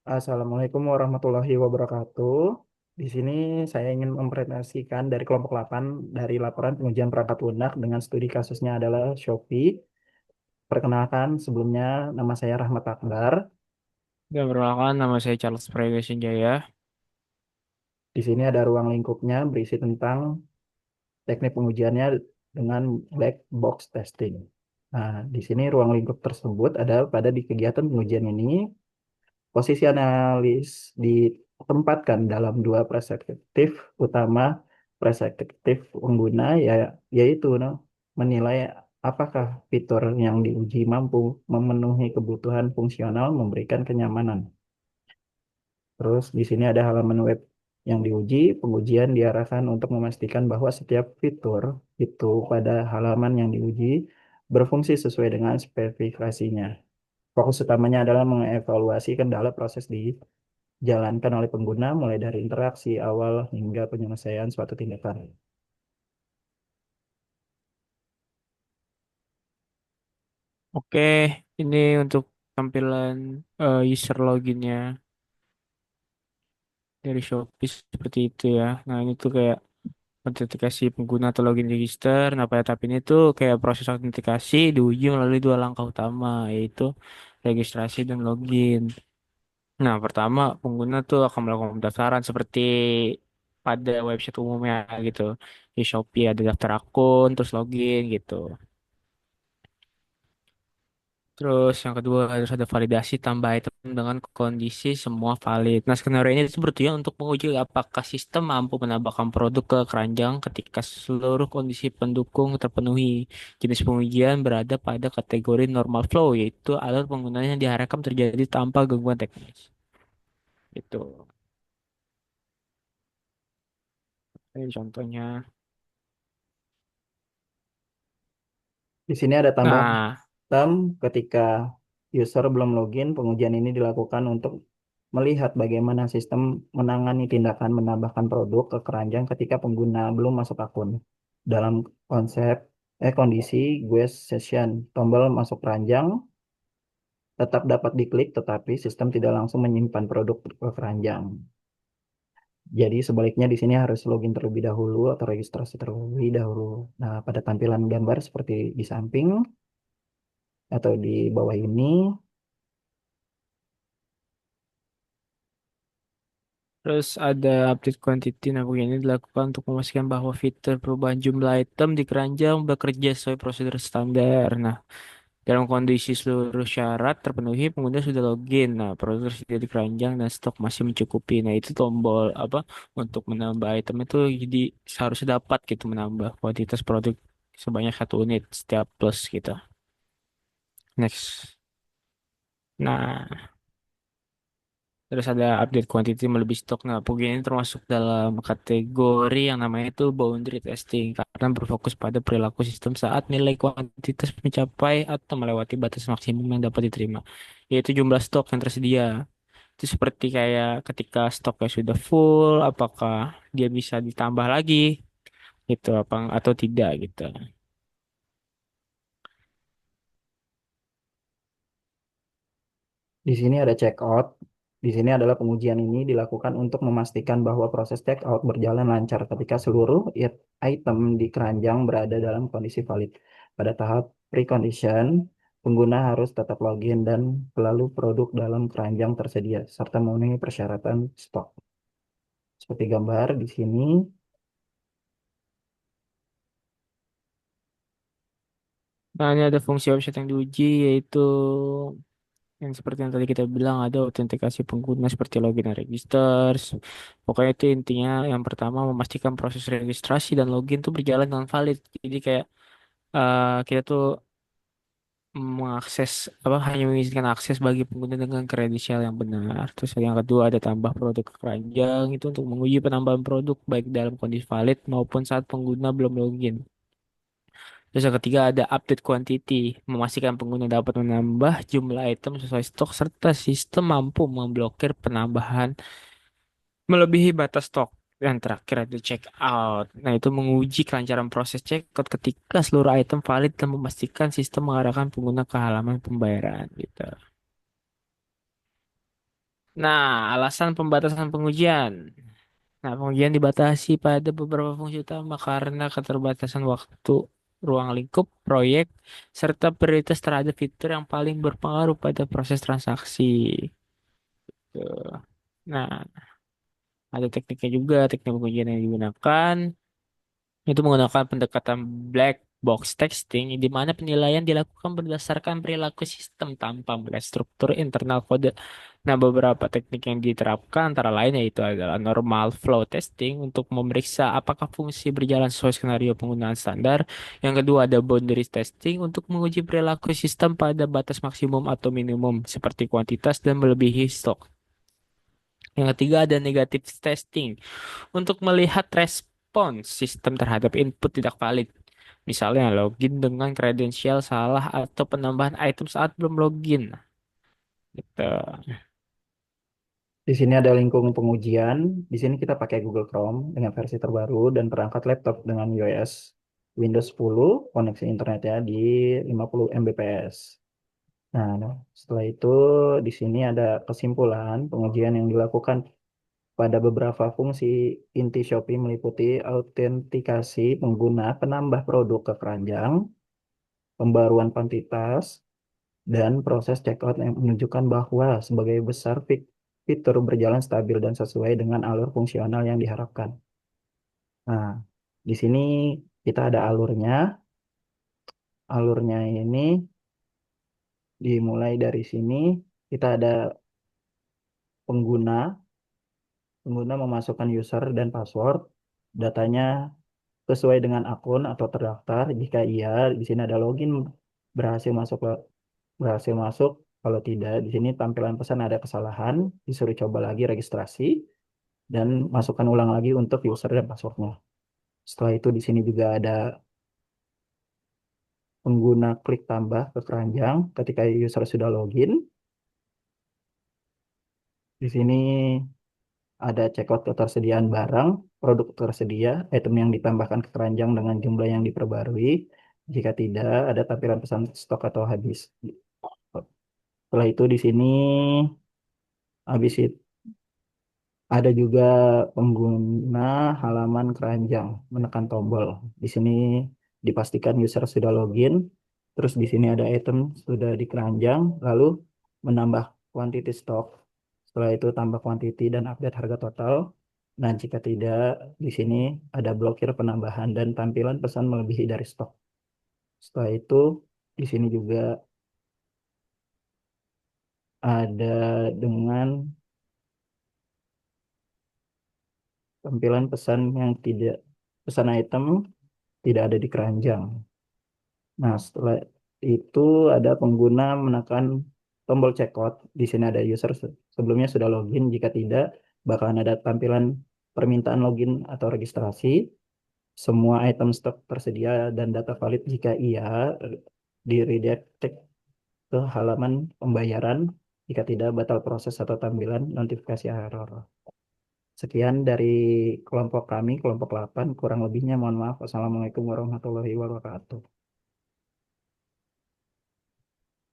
Assalamualaikum warahmatullahi wabarakatuh. Di sini saya ingin mempresentasikan dari kelompok 8 dari laporan pengujian perangkat lunak dengan studi kasusnya adalah Shopee. Perkenalkan sebelumnya nama saya Rahmat Akbar. Ya, perkenalkan nama saya Charles Prayoga Jaya. Di sini ada ruang lingkupnya berisi tentang teknik pengujiannya dengan black box testing. Nah, di sini ruang lingkup tersebut ada pada di kegiatan pengujian ini. Posisi analis ditempatkan dalam dua perspektif utama perspektif pengguna yaitu menilai apakah fitur yang diuji mampu memenuhi kebutuhan fungsional memberikan kenyamanan. Terus di sini ada halaman web yang diuji, pengujian diarahkan untuk memastikan bahwa setiap fitur itu pada halaman yang diuji berfungsi sesuai dengan spesifikasinya. Fokus utamanya adalah mengevaluasi kendala proses dijalankan oleh pengguna mulai dari interaksi awal hingga penyelesaian suatu tindakan. Oke, ini untuk tampilan user loginnya dari Shopee seperti itu ya. Nah, ini tuh kayak autentikasi pengguna atau login register. Nah, pada tahap ini tuh kayak proses autentikasi diuji melalui dua langkah utama, yaitu registrasi dan login. Nah, pertama pengguna tuh akan melakukan pendaftaran seperti pada website umumnya gitu. Di Shopee ada daftar akun, terus login gitu. Terus yang kedua harus ada validasi tambah item dengan kondisi semua valid. Nah, skenario ini itu bertujuan untuk menguji apakah sistem mampu menambahkan produk ke keranjang ketika seluruh kondisi pendukung terpenuhi. Jenis pengujian berada pada kategori normal flow, yaitu alur penggunaan yang diharapkan terjadi tanpa gangguan teknis. Itu. Ini contohnya. Di sini ada tambahan Nah, sistem ketika user belum login, pengujian ini dilakukan untuk melihat bagaimana sistem menangani tindakan menambahkan produk ke keranjang ketika pengguna belum masuk akun. Dalam konsep kondisi Guest Session, tombol masuk keranjang tetap dapat diklik tetapi sistem tidak langsung menyimpan produk ke keranjang. Jadi sebaliknya di sini harus login terlebih dahulu atau registrasi terlebih dahulu. Nah, pada tampilan gambar seperti di samping atau di bawah ini, terus ada update quantity. Nah, begini dilakukan untuk memastikan bahwa fitur perubahan jumlah item di keranjang bekerja sesuai prosedur standar. Nah, dalam kondisi seluruh syarat terpenuhi, pengguna sudah login. Nah, produk tersedia di keranjang dan stok masih mencukupi. Nah, itu tombol apa untuk menambah item itu jadi seharusnya dapat gitu menambah kuantitas produk sebanyak 1 unit setiap plus gitu. Next. Nah, terus ada update quantity melebihi stok. Nah, plugin ini termasuk dalam kategori yang namanya itu boundary testing karena berfokus pada perilaku sistem saat nilai kuantitas mencapai atau melewati batas maksimum yang dapat diterima, yaitu jumlah stok yang tersedia. Itu seperti kayak ketika stoknya sudah full, apakah dia bisa ditambah lagi gitu apa atau tidak gitu. di sini ada checkout. Di sini adalah pengujian ini dilakukan untuk memastikan bahwa proses checkout berjalan lancar ketika seluruh item di keranjang berada dalam kondisi valid. Pada tahap precondition, pengguna harus tetap login dan selalu produk dalam keranjang tersedia serta memenuhi persyaratan stok. Seperti gambar di sini. Nah, ini ada fungsi website yang diuji yaitu yang seperti yang tadi kita bilang ada autentikasi pengguna seperti login dan register. Pokoknya itu intinya yang pertama memastikan proses registrasi dan login tuh berjalan dengan valid. Jadi kayak kita tuh mengakses apa hanya mengizinkan akses bagi pengguna dengan kredensial yang benar. Terus yang kedua ada tambah produk ke keranjang itu untuk menguji penambahan produk baik dalam kondisi valid maupun saat pengguna belum login. Terus yang ketiga ada update quantity, memastikan pengguna dapat menambah jumlah item sesuai stok serta sistem mampu memblokir penambahan melebihi batas stok. Yang terakhir ada check out. Nah, itu menguji kelancaran proses check out ketika seluruh item valid dan memastikan sistem mengarahkan pengguna ke halaman pembayaran gitu. Nah, alasan pembatasan pengujian. Nah, pengujian dibatasi pada beberapa fungsi utama karena keterbatasan waktu, ruang lingkup, proyek, serta prioritas terhadap fitur yang paling berpengaruh pada proses transaksi. Tuh. Nah, ada tekniknya juga, teknik pengujian yang digunakan. Itu menggunakan pendekatan black box testing, di mana penilaian dilakukan berdasarkan perilaku sistem tanpa melihat struktur internal kode. Nah, beberapa teknik yang diterapkan antara lain yaitu adalah normal flow testing untuk memeriksa apakah fungsi berjalan sesuai skenario penggunaan standar. Yang kedua ada boundaries testing untuk menguji perilaku sistem pada batas maksimum atau minimum seperti kuantitas dan melebihi stok. Yang ketiga ada negative testing untuk melihat respons sistem terhadap input tidak valid. Misalnya login dengan kredensial salah atau penambahan item saat belum login. Gitu. Di sini ada lingkung pengujian. Di sini kita pakai Google Chrome dengan versi terbaru dan perangkat laptop dengan iOS Windows 10, koneksi internetnya di 50 Mbps. Nah, setelah itu di sini ada kesimpulan pengujian yang dilakukan pada beberapa fungsi inti Shopee meliputi autentikasi pengguna, penambah produk ke keranjang, pembaruan kuantitas, dan proses checkout yang menunjukkan bahwa sebagai besar fitur berjalan stabil dan sesuai dengan alur fungsional yang diharapkan. Nah, di sini kita ada alurnya. Alurnya ini dimulai dari sini. Kita ada pengguna. Pengguna memasukkan user dan password. Datanya sesuai dengan akun atau terdaftar. Jika iya, di sini ada login berhasil masuk berhasil masuk. Kalau tidak, di sini tampilan pesan ada kesalahan, disuruh coba lagi registrasi dan masukkan ulang lagi untuk user dan passwordnya. Setelah itu di sini juga ada pengguna klik tambah ke keranjang ketika user sudah login. Di sini ada checkout ketersediaan barang, produk tersedia, item yang ditambahkan ke keranjang dengan jumlah yang diperbarui. Jika tidak, ada tampilan pesan stok atau habis. Setelah itu di sini habis itu ada juga pengguna halaman keranjang menekan tombol. Di sini dipastikan user sudah login. Terus di sini ada item sudah di keranjang, lalu menambah quantity stock. Setelah itu tambah quantity dan update harga total. Dan jika tidak, di sini ada blokir penambahan dan tampilan pesan melebihi dari stok. Setelah itu di sini juga ada dengan tampilan pesan yang tidak pesan item tidak ada di keranjang. Nah, setelah itu ada pengguna menekan tombol checkout. Di sini ada user sebelumnya sudah login. Jika tidak, bakalan ada tampilan permintaan login atau registrasi. Semua item stok tersedia dan data valid. Jika iya, di redirect ke halaman pembayaran. Jika tidak, batal proses atau tampilan notifikasi error. Sekian dari kelompok kami, kelompok 8. Kurang lebihnya mohon maaf. Wassalamualaikum warahmatullahi wabarakatuh.